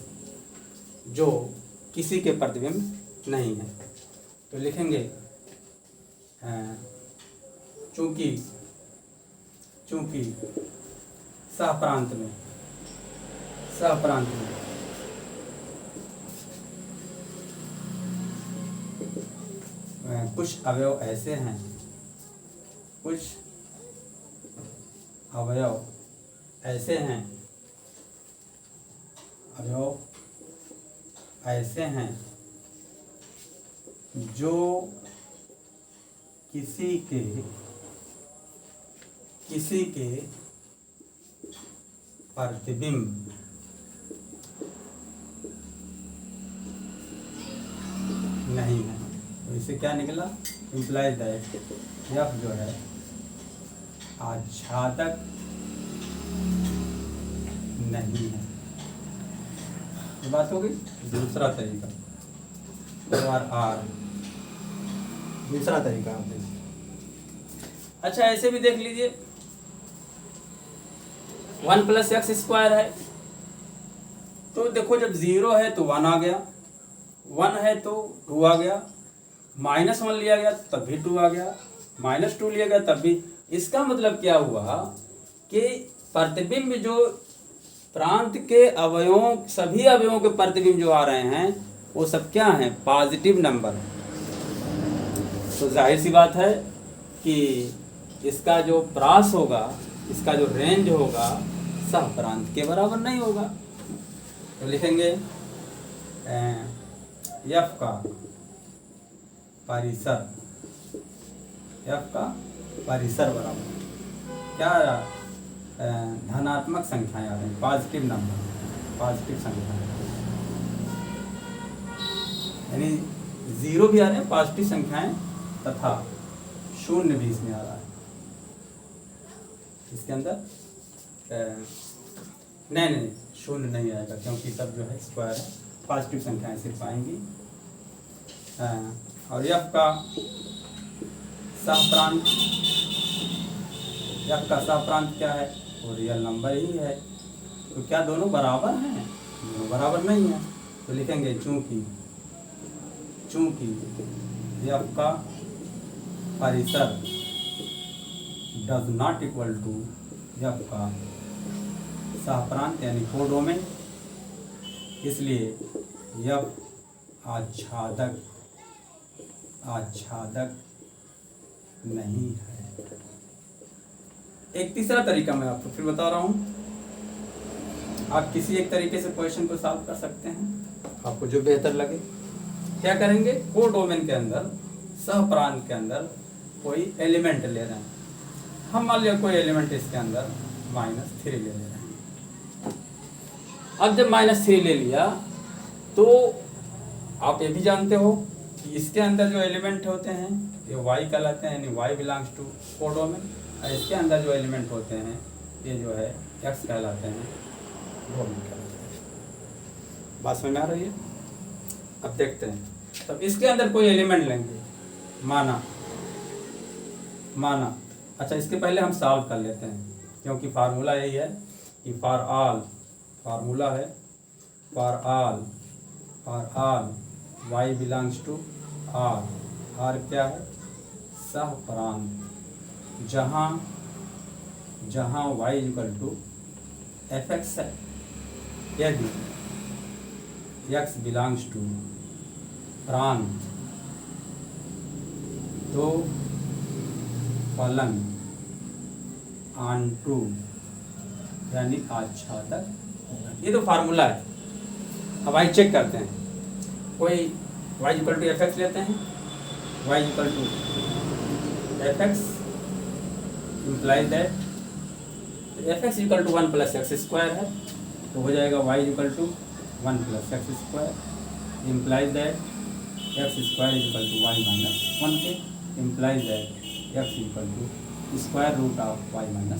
जो किसी के प्रतिबिंब नहीं है। तो लिखेंगे चूंकि सहप्रांत में कुछ अवयव ऐसे हैं, कुछ अवयव ऐसे हैं जो किसी के प्रतिबिंब नहीं है। तो इससे क्या निकला? इम्प्लाइज दैट यह जो है आच्छादक नहीं है। ये बात हो गई। दूसरा तरीका दूसरा तरीका आप देखिए। अच्छा, ऐसे भी देख लीजिए, 1 प्लस एक्स स्क्वायर है, तो देखो जब 0 है तो 1 आ गया, 1 है तो 2 आ गया, -1 लिया गया तब भी 2 आ गया, -2 लिया गया तब भी। इसका मतलब क्या हुआ कि प्रतिबिंब जो प्रांत के अवयवों, सभी अवयवों के प्रतिबिंब जो आ रहे हैं वो सब क्या हैं? पॉजिटिव नंबर है। तो जाहिर सी बात है कि इसका जो प्रास होगा, इसका जो रेंज होगा सहप्रांत के बराबर नहीं होगा। तो लिखेंगे एफ का परिसर, एफ का परिसर बराबर क्या धनात्मक संख्याएं आ रही हैं, पॉजिटिव नंबर, पॉजिटिव संख्याएं, यानी जीरो भी आ रहे हैं पॉजिटिव संख्याएं तथा शून्य भी इसमें आ रहा है। इसके अंदर नहीं शून्य नहीं आएगा क्योंकि सब जो है स्क्वायर है, पॉजिटिव संख्याएं सिर्फ आएंगी। और एफ का सहप्रांत, एफ का सहप्रांत क्या है, वो रियल नंबर ही है। तो क्या दोनों बराबर हैं? दोनों बराबर नहीं है। तो लिखेंगे चूंकि एफ का परिसर does not equal to F का सहप्रांत यानी कोडोमेन, इसलिए एफ आच्छादक नहीं है। एक तीसरा तरीका मैं आपको फिर बता रहा हूँ। आप किसी एक तरीके से क्वेश्चन को सॉल्व कर सकते हैं, आपको जो बेहतर लगे। क्या करेंगे, कोडोमेन के अंदर, सहप्रांत के अंदर कोई एलिमेंट ले रहे हैं। हम मान लिया कोई एलिमेंट इसके अंदर -3 ले रहे हैं। अब जब -3 ले लिया तो आप ये भी जानते हो कि इसके अंदर जो एलिमेंट होते हैं ये y कहलाते हैं, यानी y बिलोंग्स टू कोडोमेन। और इसके अंदर जो एलिमेंट होते हैं ये जो है x कहलाते हैं, डोमेन कहलाते हैं। बात समझ में आ रही है? अब देखते हैं। तब इसके अंदर कोई एलिमेंट लेंगे, माना अच्छा, इसके पहले हम सॉल्व कर लेते हैं क्योंकि फार्मूला यही है कि for all y belongs to r क्या है, सहप्रांत, जहाँ y इक्वल टू fx है। यदि x बिलोंग्स टू प्रांत तो फलन ऑनटू यानी आच्छादक। ये तो फार्मूला है। अब आई चेक करते हैं। कोई y equal to F X लेते हैं, y equal to F X implies that F X equal to 1 + x square है, तो हो जाएगा y equal to 1 + x square implies that x square equal to y - 1 के implies that x equal to square root of y - 1।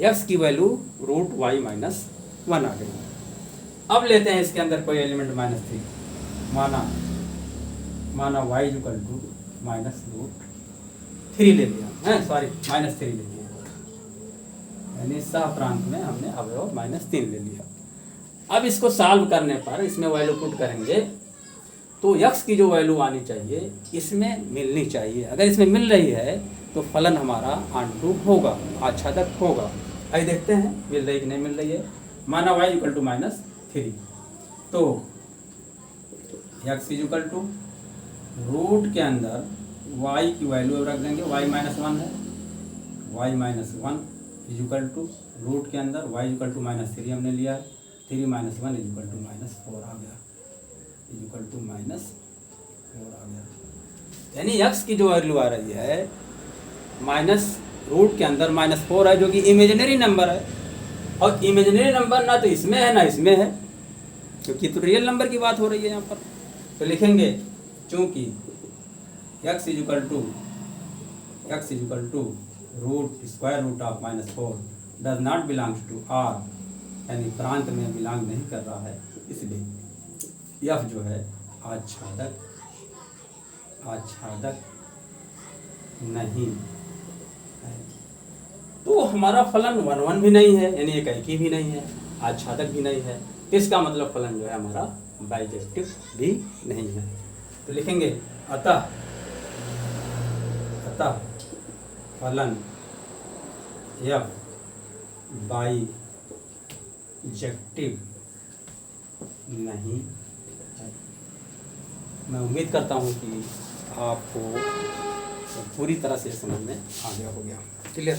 x की value √y - 1 आ गई। अब लेते हैं इसके अंदर कोई एलिमेंट -3, माना y इक्वल टू -√3 ले लिया है, सॉरी -3 ले लिया, यानी सहप्रांत में हमने अवयव -3 ले लिया। अब इसको सॉल्व करने पर इसमें वैल्यू पुट करेंगे तो x की जो वैल्यू आनी चाहिए इसमें मिलनी चाहिए। अगर इसमें मिल रही है तो फलन हमारा ऑनटू होगा, आच्छादक होगा। आइए देखते हैं मिल रही कि नहीं मिल रही है। माना y इक्वल टू -3, तो x इक्वल टू रूट के अंदर y की वैल्यू रख देंगे, y - 1 है, y - 1 इक्वल टू रूट के अंदर y इक्वल टू -3 हमने लिया है, 3 - 1 इक्वल टू -4 आ गया, इक्वल टू -4 आ गया। यानी x की जो वैल्यू आ रही है माइनस रूट के अंदर -4 है, जो कि इमेजिनरी नंबर है। और इमेजिनरी नंबर ना तो इसमें है ना इसमें है, क्योंकि तो रियल नंबर की बात हो रही है यहाँ पर। तो लिखेंगे चूंकि x equal to root square root of -4 does not belongs to r, यानी प्रांत में बिलोंग नहीं कर रहा है, इसलिए f जो है आच्छादक नहीं है। तो हमारा फलन 1 भी नहीं है, यानी एक ही भी नहीं है, आच्छादक भी नहीं है। तो इसका मतलब फलन जो है हमारा बाइजेक्टिव भी नहीं है। तो लिखेंगे अतः फलन f बाइजेक्टिव नहीं है। मैं उम्मीद करता हूँ कि आपको पूरी तरह से समझ में आ गया, हो गया क्लियर।